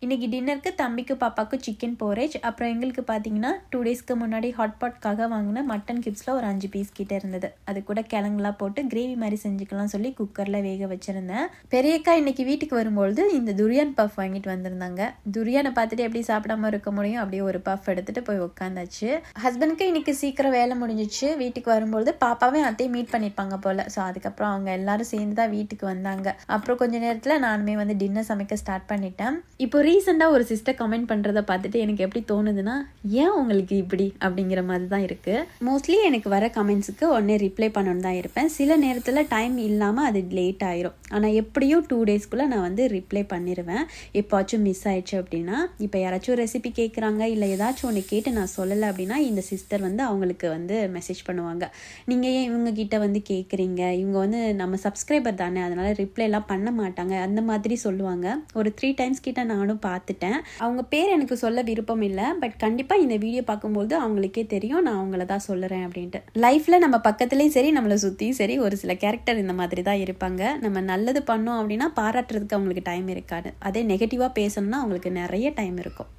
இன்றைக்கி டின்னருக்கு தம்பிக்கு பாப்பாவுக்கு சிக்கன் போரேஜ், அப்புறம் எங்களுக்கு பார்த்தீங்கன்னா 2 டேஸ்க்கு முன்னாடி ஹாட்பாட்காக வாங்கின மட்டன் கிப்ஸில் ஒரு 5 பீஸ் கிட்டே இருந்தது. அது கூட கிழங்குலாம் போட்டு கிரேவி மாதிரி செஞ்சுக்கலாம் சொல்லி குக்கரில் வேக வச்சுருந்தேன். பெரியக்கா இன்றைக்கி வீட்டுக்கு வரும்பொழுது இந்த துரியான் பஃப் வாங்கிட்டு வந்திருந்தாங்க. துரியானை பார்த்துட்டு எப்படி சாப்பிடாம இருக்க முடியும், அப்படியே ஒரு பஃப் எடுத்துகிட்டு போய் உட்காந்தாச்சு. ஹஸ்பண்டுக்கு இன்றைக்கி சீக்கிரம் வேலை முடிஞ்சிச்சு. வீட்டுக்கு வரும்பொழுது பாப்பாவே அத்தையும் மீட் பண்ணியிருப்பாங்க போல். ஸோ அதுக்கப்புறம் அவங்க எல்லாரும் சேர்ந்து தான் வீட்டுக்கு வந்தாங்க. அப்புறம் கொஞ்சம் நேரத்தில் நானுமே வந்து டின்னர் சமைக்க ஸ்டார்ட் பண்ணிட்டேன். இப்போ ரீசெண்டாக ஒரு சிஸ்டர் கமெண்ட் பண்ணுறதை பார்த்துட்டு எனக்கு எப்படி தோணுதுன்னா, ஏன் உங்களுக்கு இப்படி அப்படிங்கிற மாதிரி தான் இருக்குது. மோஸ்ட்லி எனக்கு வர கமெண்ட்ஸுக்கு உடனே ரிப்ளை பண்ணணுன்னு தான் இருப்பேன். சில நேரத்தில் டைம் இல்லாமல் அது லேட் ஆயிரும். ஆனால் எப்படியும் 2 டேஸ்க்குள்ளே நான் வந்து ரிப்ளை பண்ணிடுவேன். எப்போச்சும் மிஸ் ஆயிடுச்சு அப்படின்னா, இப்போ யாராச்சும் ரெசிபி கேட்குறாங்க இல்லை ஏதாச்சும் ஒன்று கேட்டு நான் சொல்லலை அப்படின்னா இந்த சிஸ்டர் வந்து அவங்களுக்கு வந்து மெசேஜ் பண்ணுவாங்க. நீங்கள் ஏன் இவங்ககிட்ட வந்து கேட்குறீங்க, இவங்க வந்து நம்ம சப்ஸ்கிரைபர் தானே, அதனால் ரிப்ளைலாம் பண்ண மாட்டாங்க அந்த மாதிரி சொல்லுவாங்க. ஒரு 3 டைம்ஸ் கிட்ட நானும் பார்த்துட்டேன். அவங்க பேர் எனக்கு சொல்ல விருப்பம் இல்லை, பட் கண்டிப்பாக இந்த வீடியோ பார்க்கும்போது அவங்களுக்கே தெரியும் நான் அவங்கள தான் சொல்லுறேன் அப்படின்ட்டு. லைஃப்பில் நம்ம பக்கத்துலேயும் சரி நம்மளை சுற்றியும் சரி ஒரு சில கேரக்டர் இந்த மாதிரி தான் இருப்பாங்க. நம்ம நல்லது பண்ணோம் அப்படின்னா பாராட்டுறதுக்கு அவங்களுக்கு டைம் இருக்காது. அதே நெகட்டிவாக பேசணும்னா அவங்களுக்கு நிறைய டைம் இருக்கும்.